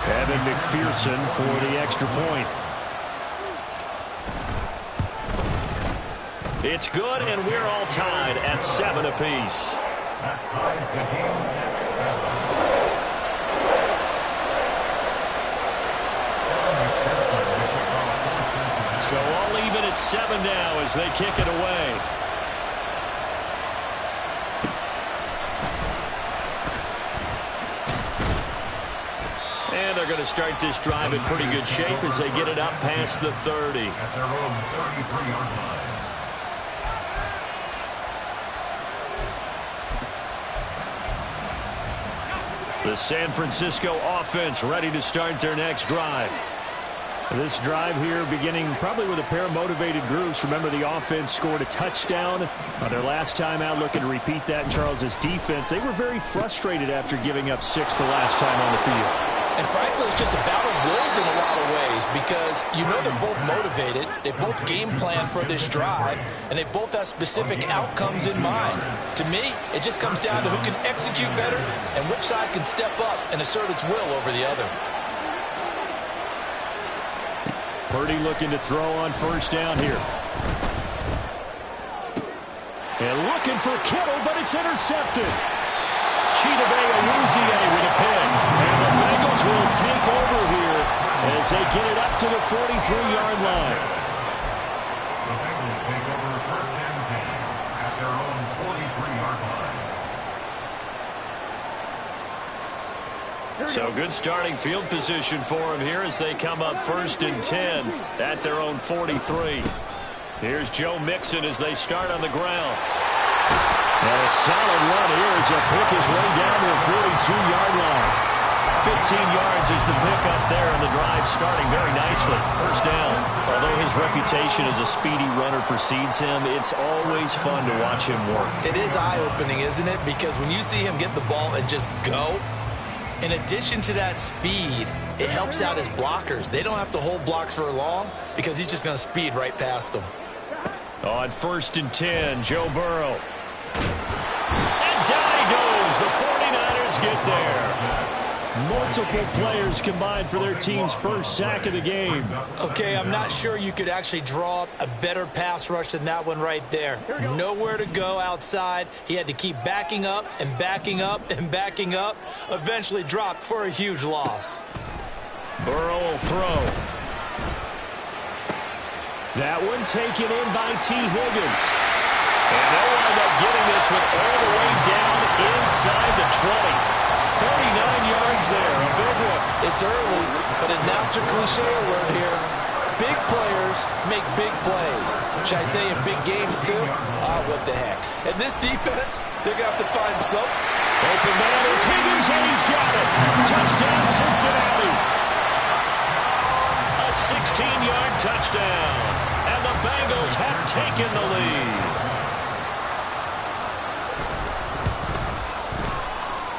Evan McPherson for the extra point. It's good, and we're all tied at 7 apiece. That ties the game at 7. So all even at 7 now as they kick it away. And they're going to start this drive in pretty good shape as they get it up past the 30. At their own 33-yard line. The San Francisco offense ready to start their next drive. This drive here beginning probably with a pair of motivated groups. Remember, the offense scored a touchdown on their last time out, looking to repeat that in Charles's defense. They were very frustrated after giving up 6 the last time on the field. And frankly, it's just a battle of wills in a lot of ways because you know they're both motivated. They both game plan for this drive, and they both have specific outcomes in mind. To me, it just comes down to who can execute better and which side can step up and assert its will over the other. Purdy looking to throw on first down here. And looking for Kittle, but it's intercepted. Chidobe Awuzie with a pick. And the Bengals will take over here as they get it up to the 43-yard line. The Bengals take over first and 10 at their own 43-yard line. So good starting field position for them here as they come up first and 10 at their own 43. Here's Joe Mixon as they start on the ground. And a solid run here as he'll pick his way down to the 42-yard line. 15 yards is the pickup there, and the drive starting very nicely. First down. Although his reputation as a speedy runner precedes him, it's always fun to watch him work. It is eye-opening, isn't it? Because when you see him get the ball and just go, in addition to that speed, it helps out his blockers. They don't have to hold blocks for long because he's just going to speed right past them. On first and 10, Joe Burrow. And down he goes. The 49ers get there. Multiple players combined for their team's first sack of the game. Okay, I'm not sure you could actually draw up a better pass rush than that one right there. Nowhere to go outside. He had to keep backing up and backing up and backing up. Eventually dropped for a huge loss. Burrow will throw. That one taken in by T. Higgins. And they'll wind up getting this one all the way down inside the 20. 39 yards there, a big one. It's early, but announcer cliche alert here. Big players make big plays. Should I say in big games too? What the heck. And this defense, they're going to have to find some. Open man is Higgins, and he's got it. Touchdown, Cincinnati. A 16-yard touchdown. And the Bengals have taken the lead.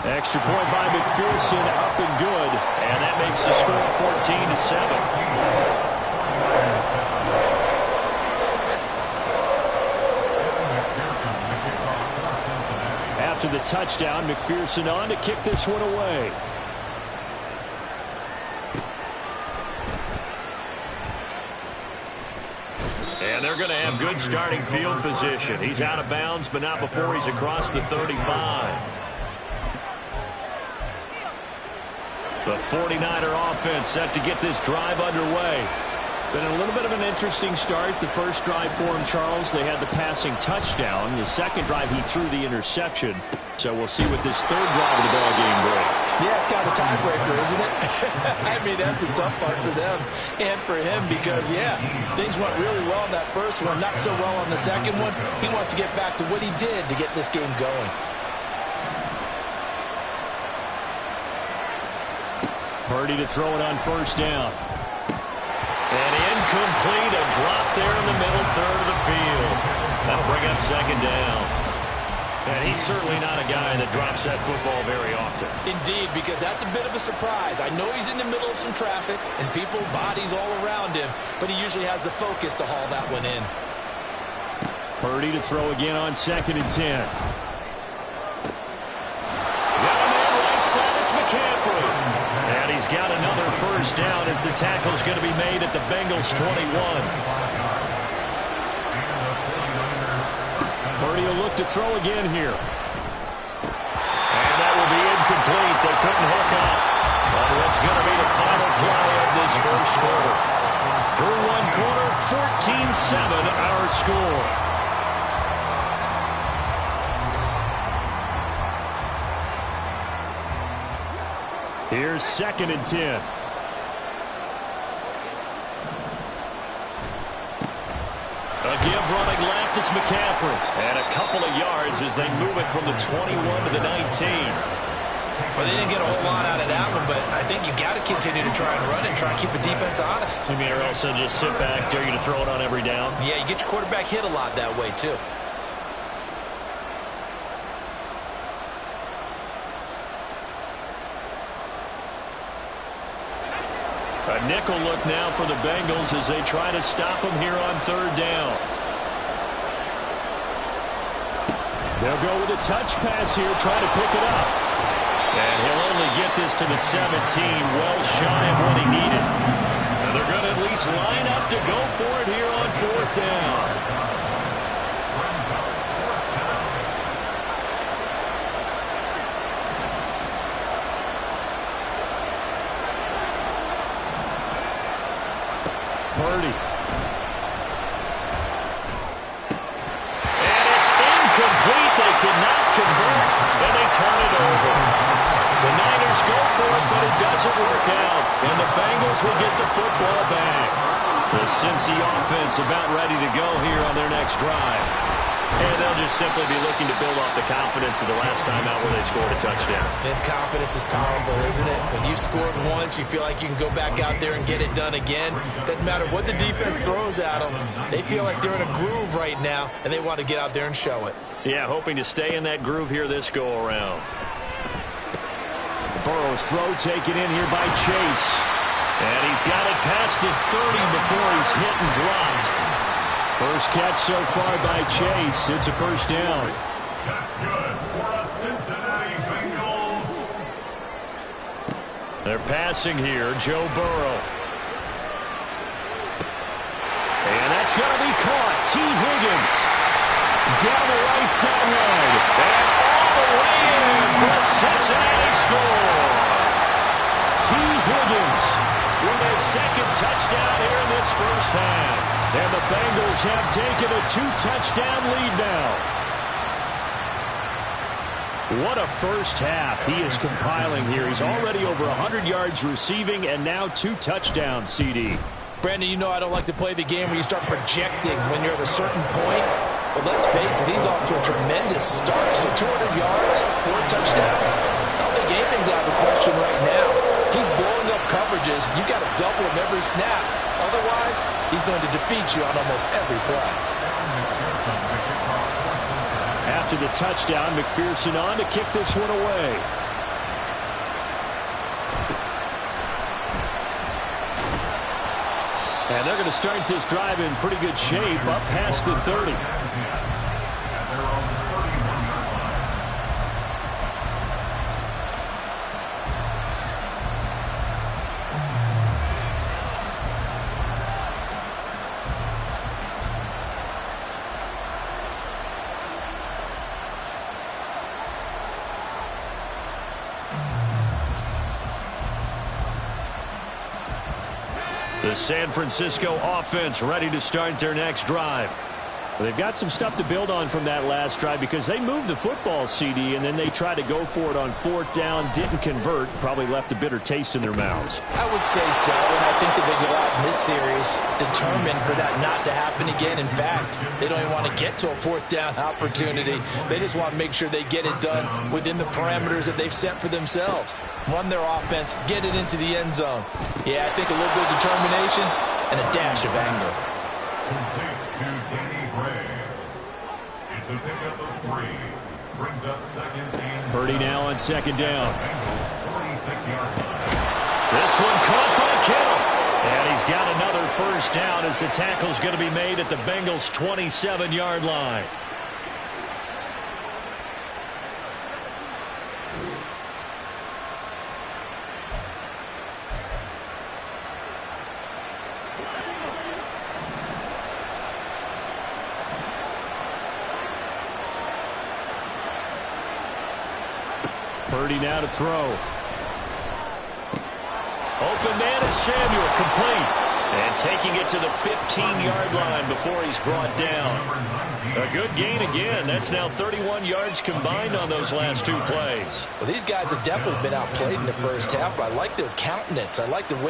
Extra point by McPherson, up and good. And that makes the score 14-7. After the touchdown, McPherson on to kick this one away. And they're going to have good starting field position. He's out of bounds, but not before he's across the 35. The 49er offense set to get this drive underway. Been a little bit of an interesting start. The first drive for him, Charles, they had the passing touchdown. The second drive, he threw the interception. So we'll see what this third drive of the ball game brings. Yeah, it's kind of a tiebreaker, isn't it? I mean, that's the tough part for them and for him because, yeah, things went really well in that first one, not so well on the second one. He wants to get back to what he did to get this game going. Purdy to throw it on first down. And incomplete, a drop there in the middle third of the field. That'll bring up second down. And he's certainly not a guy that drops that football very often. Indeed, because that's a bit of a surprise. I know he's in the middle of some traffic and people, bodies all around him, but he usually has the focus to haul that one in. Purdy to throw again on second and 10. Got a man right side, it's McCaffrey. And he's got another first down as the tackle's going to be made at the Bengals 21. Purdy will look to throw again here. And that will be incomplete. They couldn't hook up on what's going to be the final play of this first quarter. Through one quarter, 14-7 our score. Here's 2nd and 10. A give running left, it's McCaffrey. And a couple of yards as they move it from the 21 to the 19. Well, they didn't get a whole lot out of that one, but I think you got to continue to try and run and try and keep the defense honest. You mean, or also just sit back, dare you to throw it on every down? Yeah, you get your quarterback hit a lot that way, too. A nickel look now for the Bengals as they try to stop him here on 3rd down. They'll go with a touch pass here, try to pick it up. And he'll only get this to the 17, well shy of what he needed. And they're going to at least line up to go for it here on 4th down. Purdy. And it's incomplete. They could not convert, and they turn it over. The Niners go for it, but it doesn't work out. And the Bengals will get the football back. The Cincy offense about ready to go here on their next drive. And they'll just simply be looking to build off the confidence of the last time out where they scored a touchdown. And confidence is powerful, isn't it? When you scored once, you feel like you can go back out there and get it done again. Doesn't matter what the defense throws at them. They feel like they're in a groove right now, and they want to get out there and show it. Yeah, hoping to stay in that groove here this go-around. Burrow's throw taken in here by Chase. And he's got it past the 30 before he's hit and dropped. First catch so far by Chase. It's a first down. That's good for a Cincinnati Bengals. They're passing here, Joe Burrow. And that's going to be caught. T. Higgins down the right sideline. And all the way in for a Cincinnati score. T. Higgins with his 2nd touchdown here in this first half. And the Bengals have taken a 2-touchdown lead now. What a first half he is compiling here. He's already over 100 yards receiving and now 2 touchdowns, CD. Brandon, you know I don't like to play the game where you start projecting when you're at a certain point. But let's face it, he's off to a tremendous start. So 200 yards, 4 touchdowns. I don't think anything's out of the question right now. He's blowing up coverages. You got to double him every snap. Otherwise, he's going to defeat you on almost every play. After the touchdown, McPherson on to kick this one away. And they're going to start this drive in pretty good shape, up past the 30. The San Francisco offense ready to start their next drive. Well, they've got some stuff to build on from that last drive because they moved the football, CD, and then they tried to go for it on 4th down, didn't convert, probably left a bitter taste in their mouths. I would say so, and I think that they go out in this series determined for that not to happen again. In fact, they don't even want to get to a 4th down opportunity. They just want to make sure they get it done within the parameters that they've set for themselves. Run their offense, get it into the end zone. Yeah, I think a little bit of determination and a dash of anger. It's a pickup of 3. Brings up 2nd and Purdy now on 2nd down. This one caught by Kittle. And he's got another first down as the tackle's going to be made at the Bengals' 27-yard line. Purdy now to throw. Open man is Samuel, complete. And taking it to the 15-yard line before he's brought down. A good gain again. That's now 31 yards combined on those last two plays. Well, these guys have definitely been outplayed in the first half, but I like their countenance. I like the way.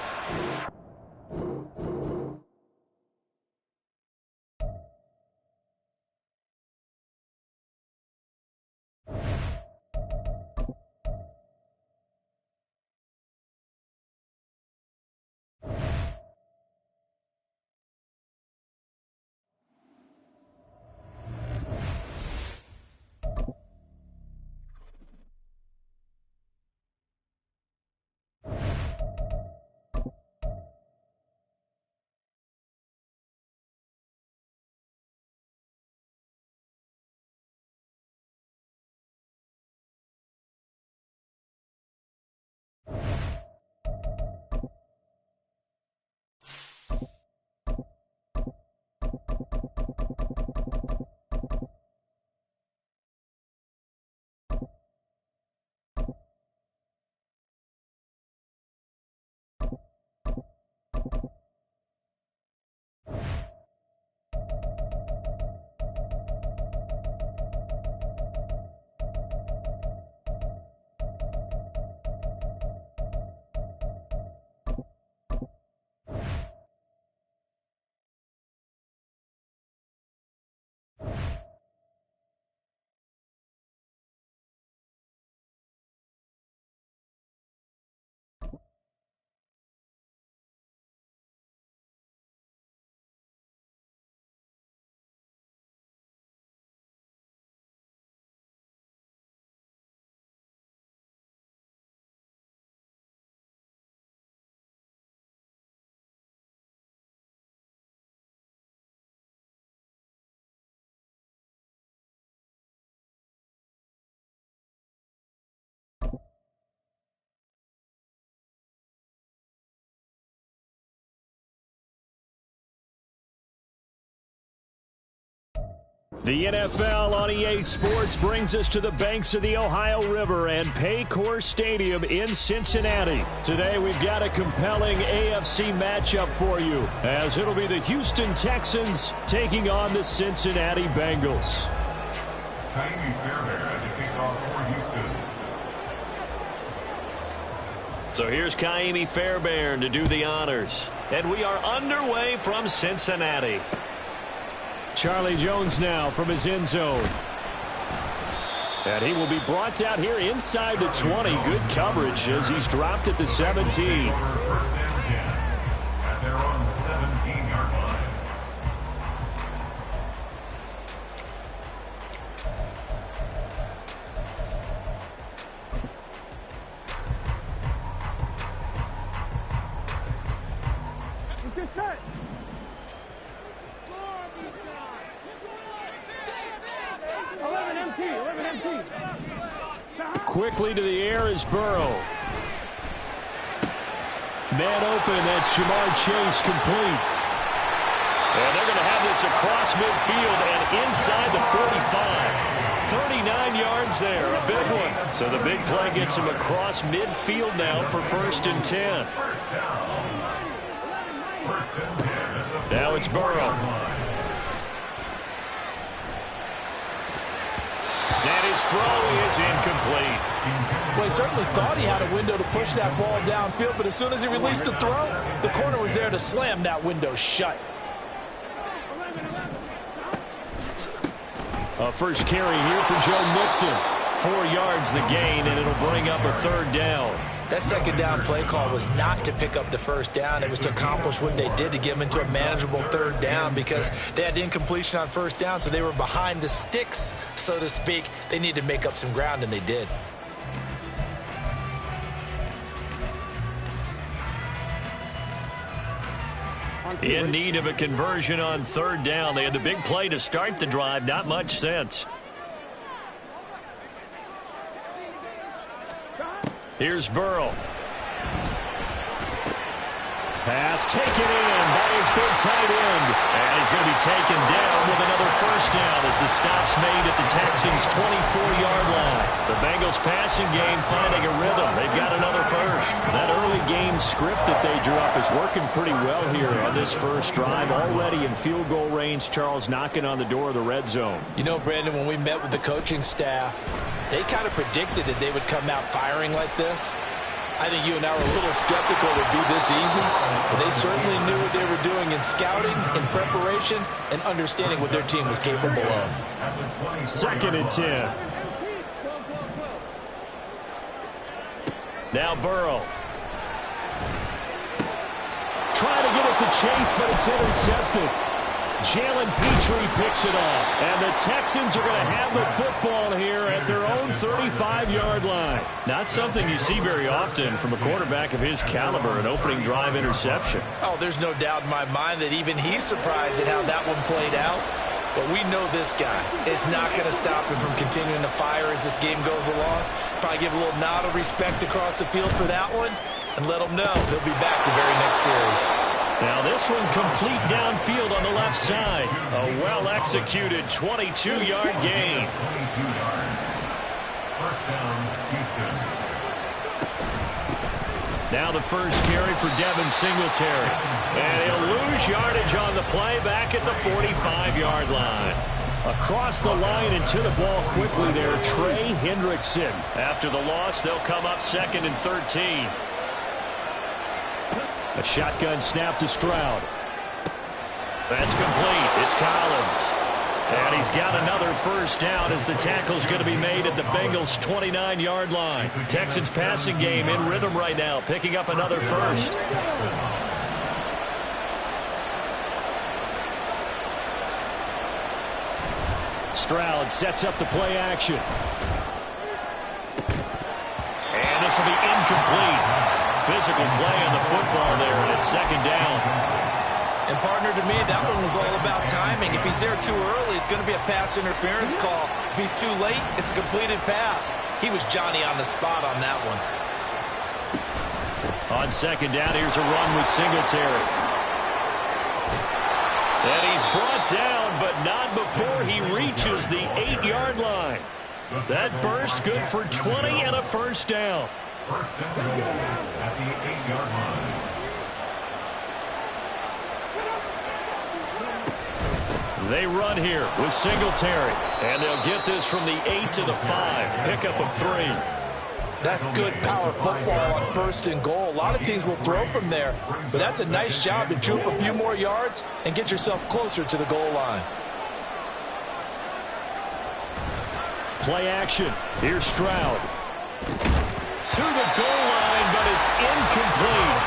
The NFL on EA Sports brings us to the banks of the Ohio River and Paycor Stadium in Cincinnati. Today we've got a compelling AFC matchup for you, as it'll be the Houston Texans taking on the Cincinnati Bengals. Kaimi Fairbairn to kick off for Houston. So here's Kaimi Fairbairn to do the honors. And we are underway from Cincinnati. Charlie Jones now from his end zone. And he will be brought down here inside the 20. Good coverage as he's dropped at the 17. First and 10 at their own 17-yard line. Quickly to the air is Burrow. Man open, that's Jamar Chase, complete. And they're going to have this across midfield and inside the 45. 39 yards there, a big one. So the big play gets him across midfield now for 1st and 10. Now it's Burrow. And his throw is incomplete. Well, he certainly thought he had a window to push that ball downfield, but as soon as he released the throw, the corner was there to slam that window shut. First carry here for Joe Mixon. 4 yards the gain, and it'll bring up a 3rd down. That 2nd down play call was not to pick up the 1st down. It was to accomplish what they did to get them into a manageable 3rd down because they had incompletion on 1st down, so they were behind the sticks, so to speak. They needed to make up some ground, and they did. In need of a conversion on 3rd down. They had the big play to start the drive. Not much sense. Here's Burrow. Pass taken in by his big tight end. And he's going to be taken down with another first down as the stop's made at the Texans' 24-yard line. The Bengals passing game finding a rhythm. They've got another first. That early game script that they drew up is working pretty well here on this first drive. Already in field goal range, Charles knocking on the door of the red zone. You know, Brandon, when we met with the coaching staff, they kind of predicted that they would come out firing like this. I think you and I were a little skeptical it would be this easy, but they certainly knew what they were doing in scouting, in preparation, and understanding what their team was capable of. 2nd and 10. Now Burrow. Trying to get it to Chase, but it's intercepted. Jalen Petrie picks it off. And the Texans are going to have the football here at their own 35-yard line. Not something you see very often from a quarterback of his caliber, an opening drive interception. Oh, there's no doubt in my mind that even he's surprised at how that one played out. But we know this guy is not going to stop him from continuing to fire as this game goes along. Probably give a little nod of respect across the field for that one and let him know he'll be back the very next series. Now this one complete downfield on the left side. A well-executed 22-yard gain. 22-yard. First down, Houston. Now the first carry for Devin Singletary. And he'll lose yardage on the play back at the 45-yard line. Across the line and to the ball quickly there, Trey Hendrickson. After the loss, they'll come up 2nd and 13. A shotgun snap to Stroud. That's complete. It's Collins. And he's got another first down as the tackle's going to be made at the Bengals' 29-yard line. Texans passing game in rhythm right now, picking up another first. Stroud sets up the play action. And this will be incomplete. Physical play on the football there, and it's 2nd down. And partner, to me, that one was all about timing. If he's there too early, it's going to be a pass interference call. If he's too late, it's a completed pass. He was Johnny on the spot on that one. On 2nd down, here's a run with Singletary. And he's brought down, but not before he reaches the 8-yard line. That burst good for 20 and a first down. First and goal at the 8-yard line. They run here with Singletary. And they'll get this from the 8 to the 5. Pickup of 3. That's good power football on 1st and goal. A lot of teams will throw from there, but that's a nice job to chew up a few more yards and get yourself closer to the goal line. Play action. Here's Stroud. To the goal line, but it's incomplete.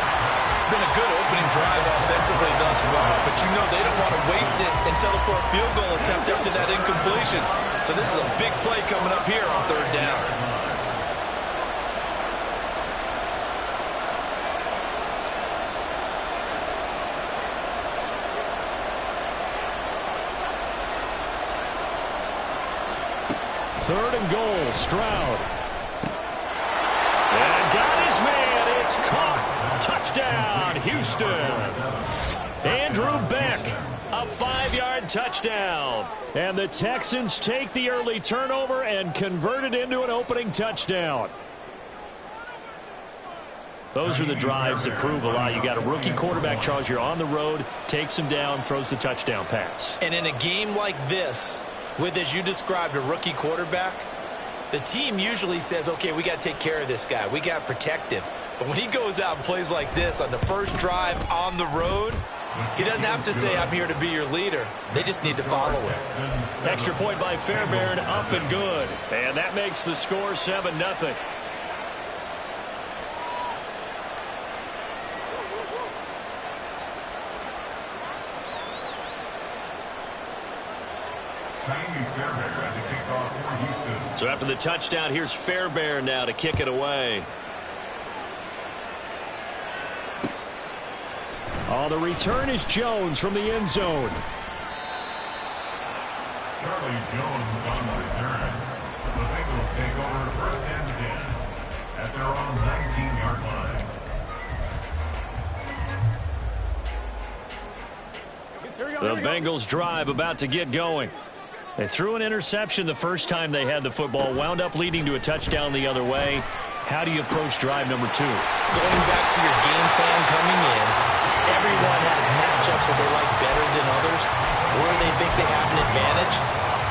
It's been a good opening drive offensively thus far, but you know they don't want to waste it and settle for a field goal attempt after that incompletion. So this is a big play coming up here on 3rd down. Third and goal, Stroud. And got his man. It's caught. Touchdown, Houston. Andrew Beck, a 5-yard touchdown. And the Texans take the early turnover and convert it into an opening touchdown. Those are the drives that prove a lot. You got a rookie quarterback, Charles. You're on the road, takes him down, throws the touchdown pass. And in a game like this, with, as you described, a rookie quarterback, the team usually says, okay, we got to take care of this guy. We got to protect him. But when he goes out and plays like this on the first drive on the road, he doesn't have to say, I'm here to be your leader. They just need to follow him. Extra point by Fairbairn, up and good. And that makes the score 7-0. So after the touchdown, here's Fairbairn now to kick it away. Oh, the return is Jones from the end zone. Charlie Jones on the return. The Bengals take over 1st and 10 at their own 19-yard line. The Bengals drive about to get going. They threw an interception the first time they had the football, wound up leading to a touchdown the other way. How do you approach drive number 2? Going back to your game plan coming in, everyone has matchups that they like better than others, where they think they have an advantage.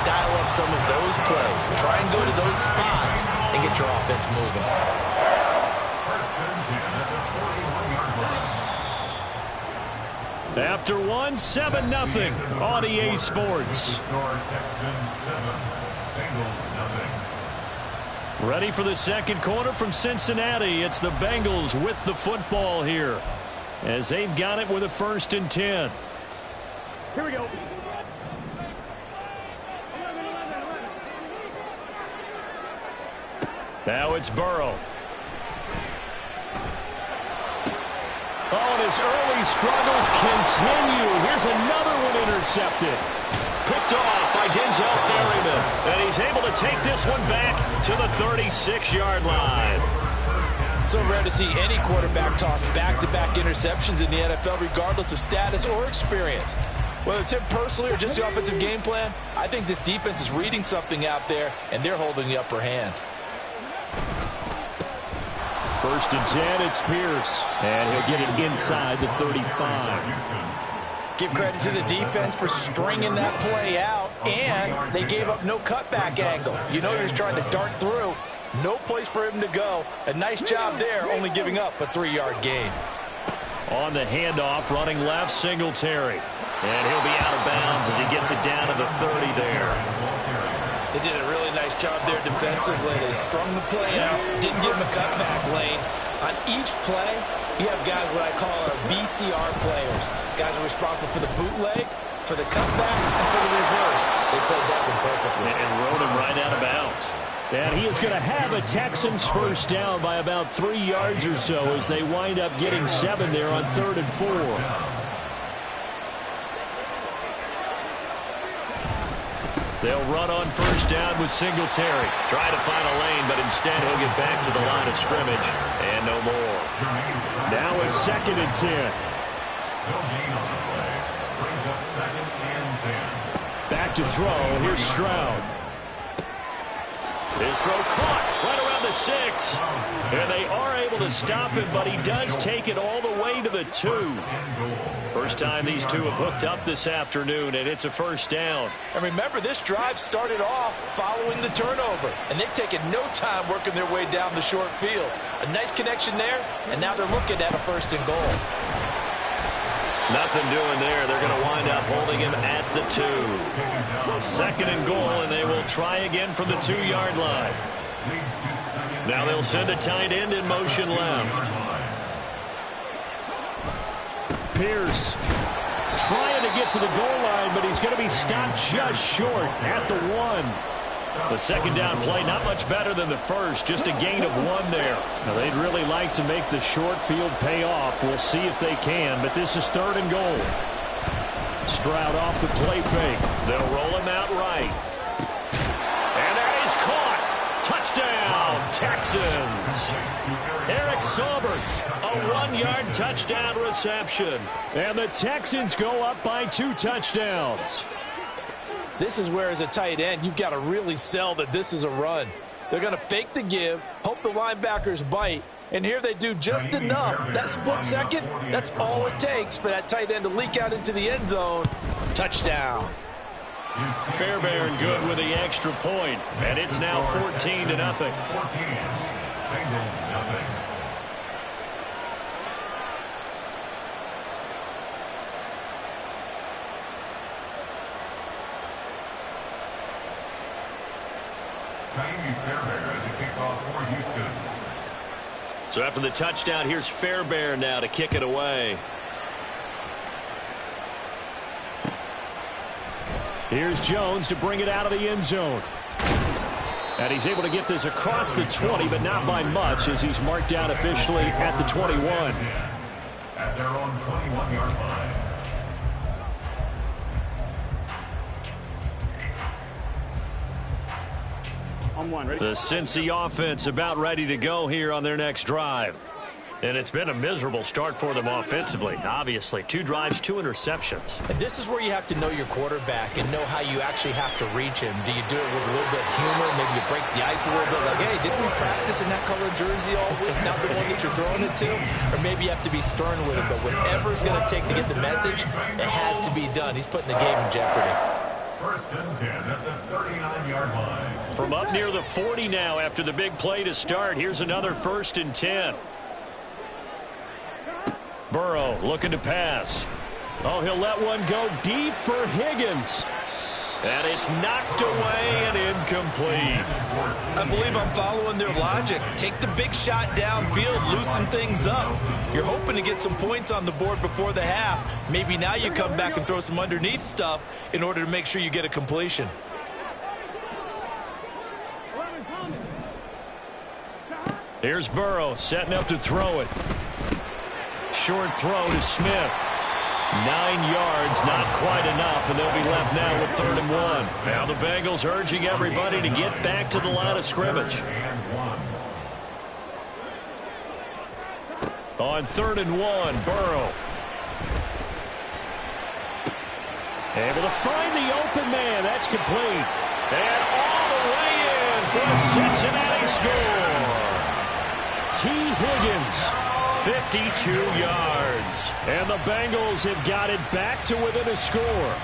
Dial up some of those plays. Try and go to those spots and get your offense moving. After 1, 7-0 on EA Sports. Ready for the second quarter from Cincinnati. It's the Bengals with the football here, as they've got it with a 1st and 10. Here we go. Now it's Burrow. Oh, and his early struggles continue. Here's another one intercepted. Picked off by Denzel Perryman. And he's able to take this one back to the 36-yard line. So rare to see any quarterback toss back-to-back interceptions in the NFL, regardless of status or experience. Whether it's him personally or just the offensive game plan, I think this defense is reading something out there, and they're holding the upper hand. 1st and 10, it's Pierce. And he'll get it inside the 35. Give credit to the defense for stringing that play out, and they gave up no cutback angle. You know, he was trying to dart through. No place for him to go. A nice job there, only giving up a 3-yard gain. On the handoff, running left, Singletary. And he'll be out of bounds as he gets it down to the 30 there. They did a really nice job there defensively. They strung the play out, didn't give him a cutback lane. On each play, you have guys what I call our BCR players. Guys are responsible for the bootleg, for the cutback, and for the reverse. They played that one perfectly. And rode him right out of bounds. And he is going to have a Texans 1st down by about 3 yards or so as they wind up getting 7 there on 3rd and 4. They'll run on 1st down with Singletary. Try to find a lane, but instead he'll get back to the line of scrimmage. And no more. Now it's 2nd and 10. Back to throw. Here's Stroud. His throw caught right around the 6. And they are able to stop him, but he does take it all the way to the 2. First time these two have hooked up this afternoon, and it's a 1st down. And remember, this drive started off following the turnover, and they've taken no time working their way down the short field. A nice connection there, and now they're looking at a 1st and goal. Nothing doing there. They're going to wind up holding him at the 2. 2nd and goal, and they will try again from the 2-yard line. Now they'll send a tight end in motion left. Pierce trying to get to the goal line, but he's going to be stopped just short at the 1. The 2nd down play, not much better than the 1st, just a gain of 1 there. Now, they'd really like to make the short field pay off. We'll see if they can, but this is 3rd and goal. Stroud off the play fake. They'll roll him out right. And there he's caught. Touchdown, Texans. Eric Saubert, a 1-yard touchdown reception. And the Texans go up by 2 touchdowns. This is where, as a tight end, you've got to really sell that this is a run. They're going to fake the give, hope the linebackers bite, and here they do just enough. That split second, that's all it takes for that tight end to leak out into the end zone. Touchdown. Fairbairn good with the extra point, and it's now 14-0. 14. Bengals nothing. Fairbairn to kick off for Houston. So after the touchdown, here's Fairbairn now to kick it away. Here's Jones to bring it out of the end zone. And he's able to get this across the 20, but not by much, as he's marked down officially at the 21. At their own 21-yard line. The Cincy offense about ready to go here on their next drive. And it's been a miserable start for them offensively. Obviously, 2 drives, 2 interceptions. And this is where you have to know your quarterback and know how you actually have to reach him. Do you do it with a little bit of humor? Maybe you break the ice a little bit like, hey, didn't we practice in that color jersey all week, not the one that you're throwing it to? Or maybe you have to be stern with him. But whatever it's going to take to get the message, it has to be done. He's putting the game in jeopardy. First and 10 at the 39-yard line. From up near the 40 now after the big play to start. Here's another 1st and 10. Burrow looking to pass. Oh, he'll let one go deep for Higgins. And it's knocked away and incomplete. I believe I'm following their logic. Take the big shot downfield, loosen things up. You're hoping to get some points on the board before the half. Maybe now you come back and throw some underneath stuff in order to make sure you get a completion. Here's Burrow setting up to throw it. Short throw to Smith. 9 yards, not quite enough, and they'll be left now with 3rd and 1. Now the Bengals urging everybody to get back to the line of scrimmage. On 3rd and 1, Burrow. Able to find the open man. That's complete. And all the way in for a Cincinnati score. T. Higgins. 52 yards. And the Bengals have got it back to within a score.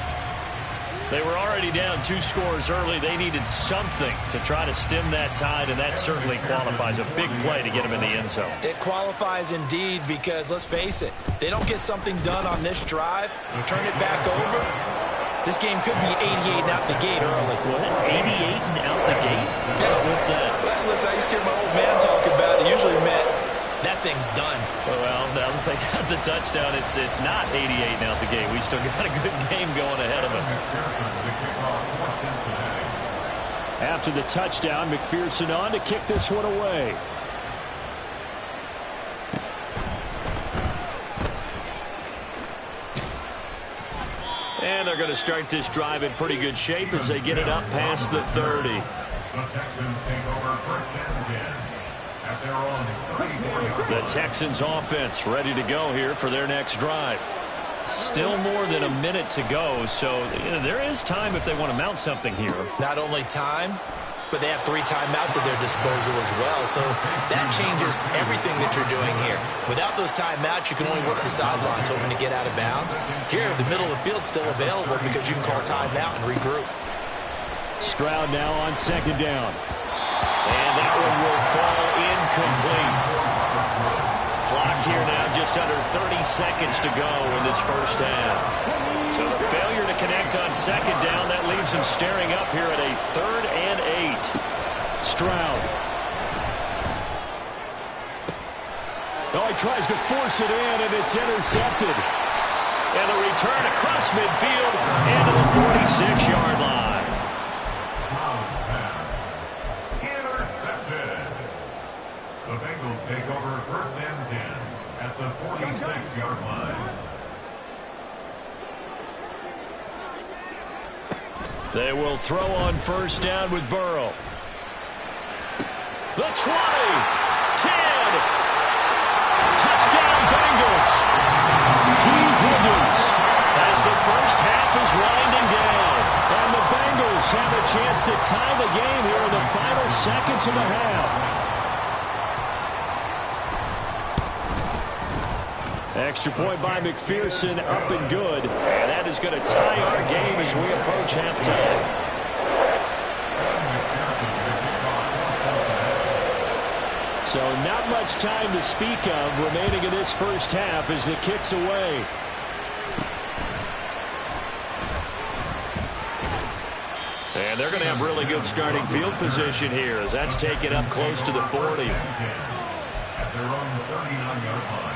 They were already down 2 scores early. They needed something to try to stem that tide, and that certainly qualifies. A big play to get them in the end zone. It qualifies indeed because, let's face it, they don't get something done on this drive, turn it back over, this game could be 88 and out the gate early. What? 88 and out the gate? Yeah. What's that? Well, listen, I used to hear my old man talk about it. Usually meant that thing's done. Well, now that they got the touchdown, it's not 88 and out the gate. We still got a good game going ahead of us. After the touchdown, McPherson on to kick this one away. And they're going to start this drive in pretty good shape as they get it up past the 30. The Texans take over 1st and 10 at their own 34-yard line. The Texans offense ready to go here for their next drive. Still more than a minute to go, so there is time if they want to mount something here. Not only time, but they have 3 timeouts at their disposal as well. So that changes everything that you're doing here. Without those timeouts, you can only work the sidelines hoping to get out of bounds. Here, the middle of the field's still available because you can call timeout and regroup. Stroud now on 2nd down. And that one will fall incomplete. Clock here now just under 30 seconds to go in this first half. So the failure to connect on 2nd down, that leaves them staring up here at a 3rd and 8. Stroud. Oh, he tries to force it in, and it's intercepted. And the return across midfield and to the 46-yard line. Stroud's pass. Intercepted. The Bengals take over 1st and 10 at the 46-yard line. They will throw on 1st down with Burrow. The 20, 10. Touchdown Bengals. T. Higgins. As the first half is winding down. And the Bengals have a chance to tie the game here in the final seconds of the half. Extra point by McPherson, up and good. And that is going to tie our game as we approach halftime. So not much time to speak of remaining in this first half as the kick's away. And they're going to have really good starting field position here as that's taken up close to the 40. At their own 39-yard line.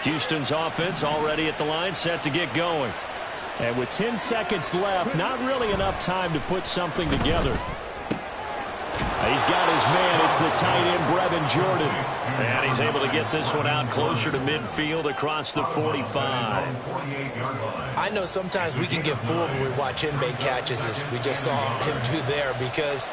Houston's offense already at the line, set to get going. And with 10 seconds left, not really enough time to put something together. He's got his man. It's the tight end, Brevin Jordan. And he's able to get this one out closer to midfield across the 45. I know sometimes we can get fooled when we watch him make catches as we just saw him do there because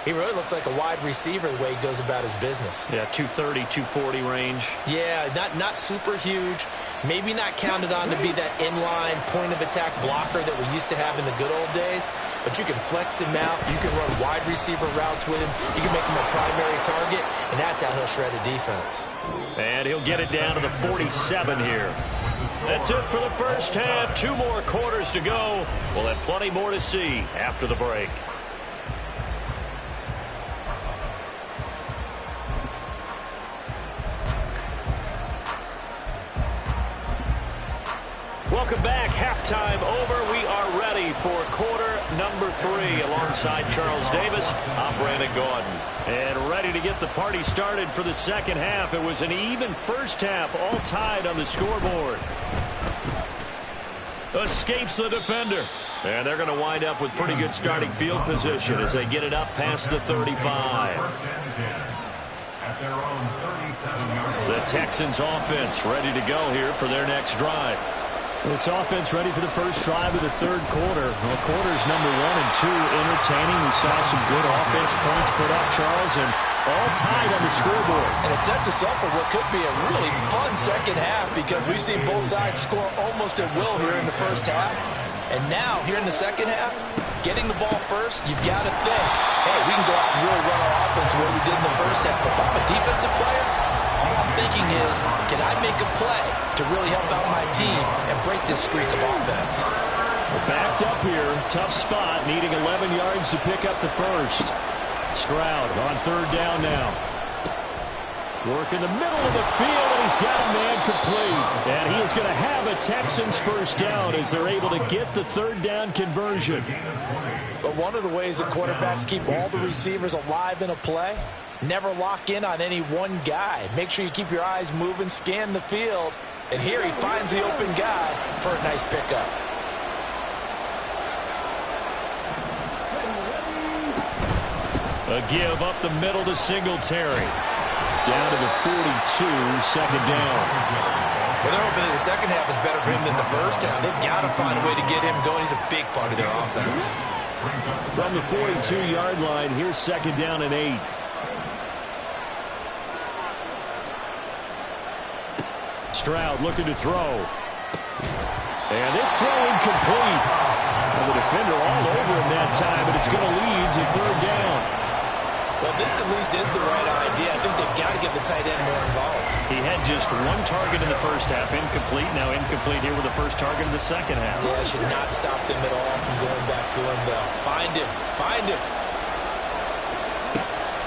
He really looks like a wide receiver the way he goes about his business. Yeah, 230, 240 range. Yeah, not super huge. Maybe not counted on to be that inline point-of-attack blocker that we used to have in the good old days. But you can flex him out. You can run wide receiver routes with him. You can make him a primary target, and that's how he'll shred a defense. And he'll get it down to the 47 here. That's it for the first half. 2 more quarters to go. We'll have plenty more to see after the break. Welcome back. Halftime over. We are ready for quarter number 3. Alongside Charles Davis, I'm Brandon Gordon. And ready to get the party started for the second half. It was an even first half, all tied on the scoreboard. Escapes the defender. And they're going to wind up with pretty good starting field position as they get it up past the 35. The Texans offense ready to go here for their next drive. This offense ready for the first drive of the third quarter. Well, quarters number 1 and 2 entertaining. We saw some good offense points put up, Charles, and all tied on the scoreboard. And it sets us up for what could be a really fun second half because we've seen both sides score almost at will here in the first half. And now, here in the second half, getting the ball first, you've got to think, hey, we can go out and really run our offense the way we did in the first half. But if I'm a defensive player, all I'm thinking is, can I make a play to really help out my team and break this streak of offense? We're backed up here. Tough spot, needing 11 yards to pick up the first. Stroud on third down now. Work in the middle of the field, and he's got a man complete. And he is going to have a Texans first down as they're able to get the third down conversion. But one of the ways that quarterbacks keep all the receivers alive in a play, never lock in on any one guy. Make sure you keep your eyes moving, scan the field. And here he finds the open guy for a nice pickup. A give up the middle to Singletary. Down to the 42, second down. Well, they're hoping that the second half is better for him than the first half. They've got to find a way to get him going. He's a big part of their offense. From the 42-yard line, here's second down and 8. Stroud looking to throw. And this throw incomplete. And the defender all over him that time, but it's going to lead to third down. Well, this at least is the right idea. I think they've got to get the tight end more involved. He had just 1 target in the first half, incomplete. Now incomplete here with the first target in the second half. Yeah, should not stop them at all from going back to him, though. Find him. Find him.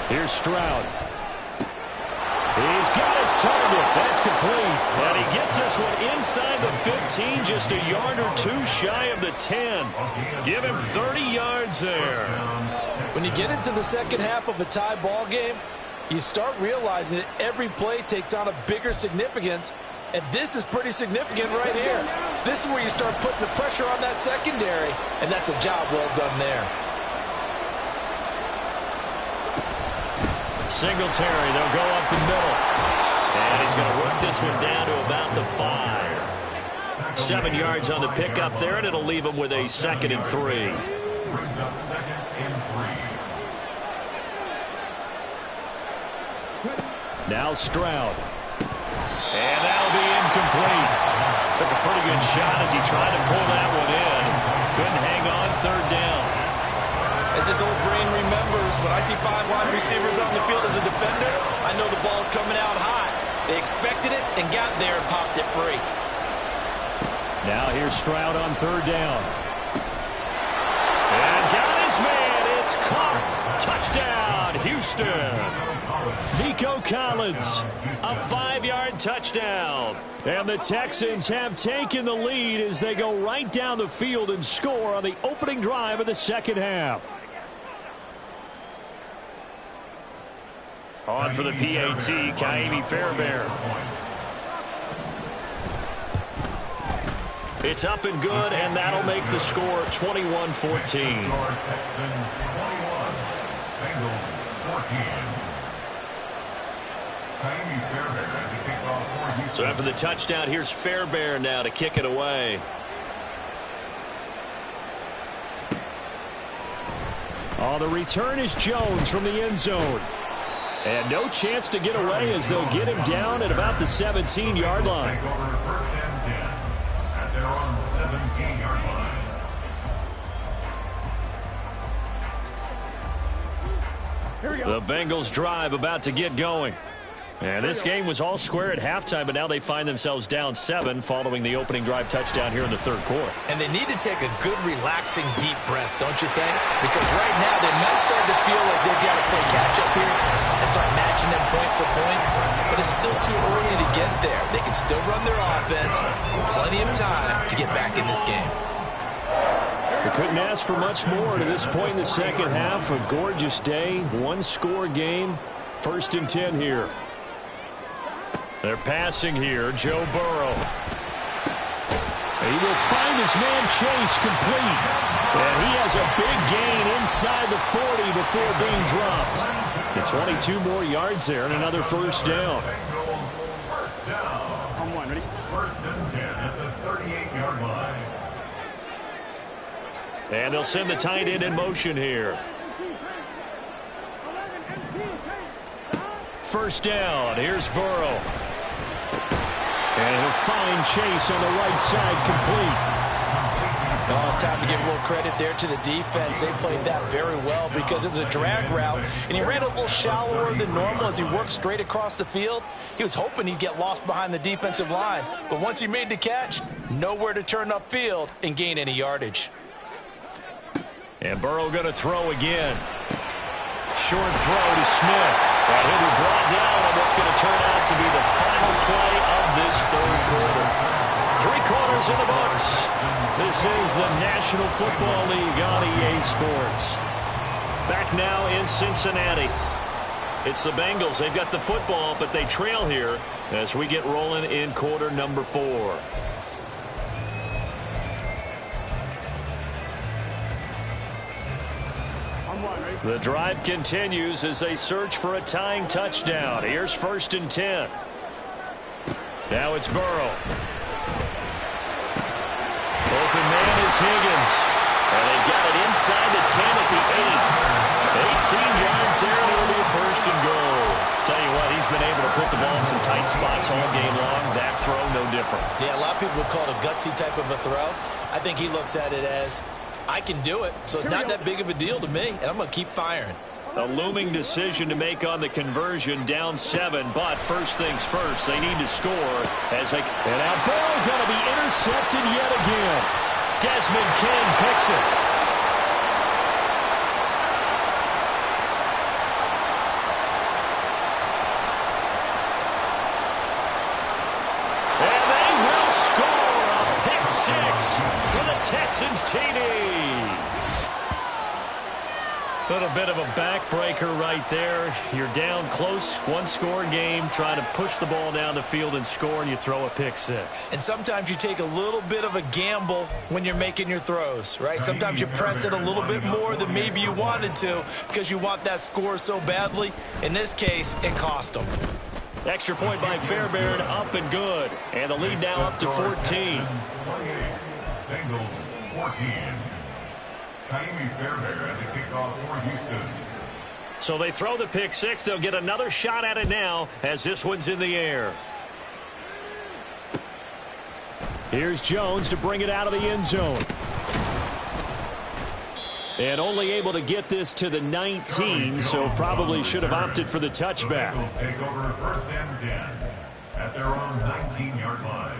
Here's Stroud. He's got his target. That's complete. And he gets this one inside the 15, just a yard or 2 shy of the 10. Give him 30 yards there. When you get into the second half of a tie ball game, you start realizing that every play takes on a bigger significance, and this is pretty significant right here. This is where you start putting the pressure on that secondary, and that's a job well done there. Singletary, they'll go up the middle. And he's going to work this one down to about the 5. 7 yards on the pickup there, and it'll leave him with a 2nd and 3. Brings up 2nd and 3. Now Stroud. And that'll be incomplete. Took a pretty good shot as he tried to pull that one in. Couldn't hang on, third down. As this old brain remembers, when I see 5 wide receivers on the field as a defender, I know the ball's coming out high. They expected it and got there and popped it free. Now here's Stroud on third down. And got his man. It's caught. Touchdown, Houston. Nico Collins. A 5-yard touchdown. And the Texans have taken the lead as they go right down the field and score on the opening drive of the second half. On for the PAT, Kaimi Fairbairn. It's up and good, and that'll make the score 21-14. Texans 21, Bengals 14. Kaimi Fairbairn at the kickoff for Houston. So after the touchdown, here's Fairbairn now to kick it away. Oh, the return is Jones from the end zone. And no chance to get away as they'll get him down at about the 17-yard line. Take over first and 10 at their own 17-yard line. The Bengals drive about to get going. And this game was all square at halftime, but now they find themselves down 7 following the opening drive touchdown here in the third quarter. And they need to take a good, relaxing, deep breath, don't you think? Because right now they might start to feel like they've got to play catch-up here and start matching them point for point. But it's still too early to get there. They can still run their offense. Plenty of time to get back in this game. We couldn't ask for much more to this point in the second half. A gorgeous day, one-score game. First and 10 here. They're passing here. Joe Burrow. He will find his man Chase complete. And he has a big gain inside the 40 before being dropped. It's 22 more yards there and another first down. First down. Ready? First and 10 at the 38-yard line. And they'll send the tight end in motion here. First down. Here's Burrow. And he'll find Chase on the right side complete. Oh, it's time to give a little credit there to the defense. They played that very well because it was a drag route, and he ran a little shallower than normal as he worked straight across the field. He was hoping he'd get lost behind the defensive line, but once he made the catch, nowhere to turn upfield and gain any yardage. And Burrow going to throw again. Short throw to Smith. And he'll be brought down on what's going to turn out to be the final play of this third quarter. 3 quarters in the books. This is the National Football League on EA Sports. Back now in Cincinnati. It's the Bengals. They've got the football, but they trail here as we get rolling in quarter number 4. The drive continues as they search for a tying touchdown. Here's first and 10. Now it's Burrow. Open man is Higgins. And they've got it inside the 10 at the 8. 18 yards there, and it'll be a first and goal. Tell you what, he's been able to put the ball in some tight spots all game long. That throw, no different. Yeah, a lot of people would call it a gutsy type of a throw. I think he looks at it as, I can do it, so it's not that big of a deal to me, and I'm going to keep firing. A looming decision to make on the conversion, down 7, but first things first, they need to score as they... And now Burrow going to be intercepted yet again. Desmond King picks it. And they will score a pick 6 for the Texans TD. Little bit of a backbreaker right there. You're down close, one-score game, trying to push the ball down the field and score, and you throw a pick 6. And sometimes you take a little bit of a gamble when you're making your throws, right? Sometimes you press it a little bit more than maybe you wanted to because you want that score so badly. In this case, it cost them. Extra point by Fairbairn, up and good. And the lead now up to 14. 28, Bengals 14. Kaimi Fairbairn at the kickoff for Houston. So they throw the pick 6. They'll get another shot at it now as this one's in the air. Here's Jones to bring it out of the end zone. And only able to get this to the 19, so probably should have opted for the touchback. Bengals take over first and 10 at their own 19-yard line.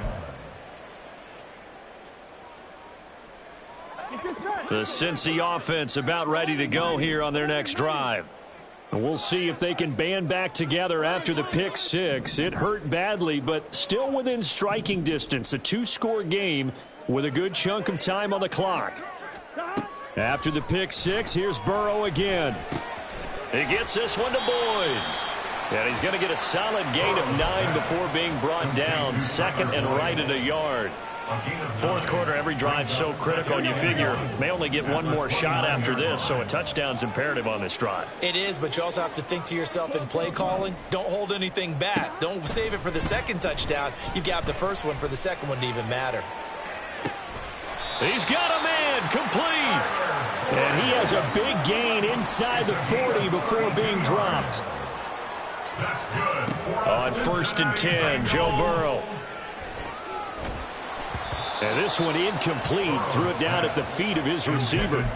The Cincy offense about ready to go here on their next drive. And we'll see if they can band back together after the pick 6. It hurt badly, but still within striking distance. A 2-score game with a good chunk of time on the clock. After the pick 6, here's Burrow again. He gets this one to Boyd. And he's going to get a solid gain of 9 before being brought down. Second and right at a yard. Fourth quarter, every drive so critical, and you figure may only get one more shot after this, so a touchdown's imperative on this drive. It is, but you also have to think to yourself in play calling, don't hold anything back. Don't save it for the second touchdown. You've got the first one for the second one to even matter. He's got a man complete. And he has a big gain inside the 40 before being dropped. That's good. On 1st and 10, Joe Burrow. And this one incomplete. Threw it down at the feet of his receiver.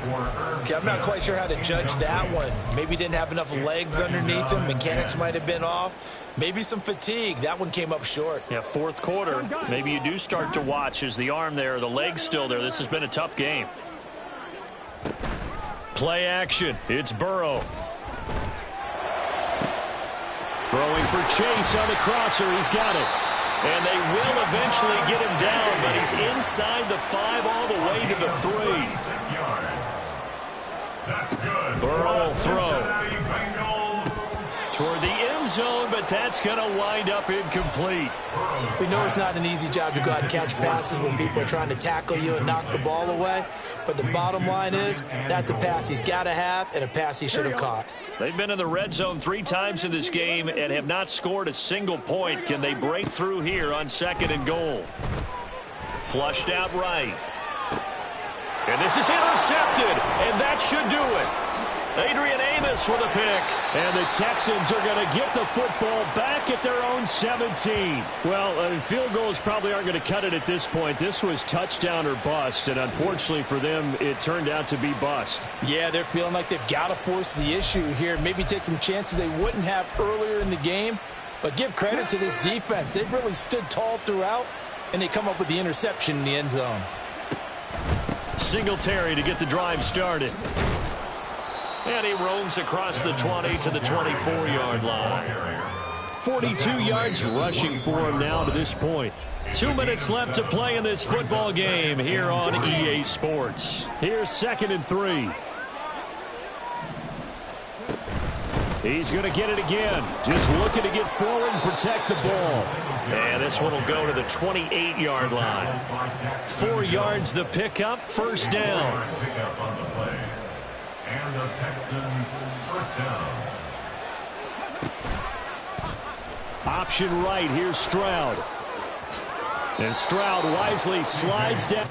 Okay, I'm not quite sure how to judge that one. Maybe didn't have enough legs underneath him. Mechanics might have been off. Maybe some fatigue. That one came up short. Yeah, 4th quarter. Maybe you do start to watch as the arm there, the leg's still there. This has been a tough game. Play action. It's Burrow. Throwing for Chase on the crosser. He's got it. And they will eventually get him down, but he's inside the 5 all the way to the 3. 6 yards. That's good. Burrow will throw Bengals. toward the end zone, but that's going to wind up incomplete. We know it's not an easy job to go out and catch passes when people are trying to tackle you and knock the ball away. But the bottom line is that's a pass he's got to have and a pass he should have caught. They've been in the red zone 3 times in this game and have not scored a single point. Can they break through here on 2nd and goal? Flushed out right. And this is intercepted, and that should do it. Adrian Amos with a pick. And the Texans are going to get the football back at their own 17. Well, field goals probably aren't going to cut it at this point. This was touchdown or bust, and unfortunately for them, it turned out to be bust. Yeah, they're feeling like they've got to force the issue here. Maybe take some chances they wouldn't have earlier in the game. But give credit to this defense. They've really stood tall throughout, and they come up with the interception in the end zone. Singletary to get the drive started. And he roams across the 20 to the 24-yard line. 42 yards rushing for him now to this point. 2 minutes left to play in this football game here on EA Sports. Here's 2nd and 3. He's going to get it again. Just looking to get forward and protect the ball. And this one will go to the 28-yard line. 4 yards the pickup, 1st down. Pickup on the play. And the Texans 1st down. Option right, here's Stroud. And Stroud wisely slides down.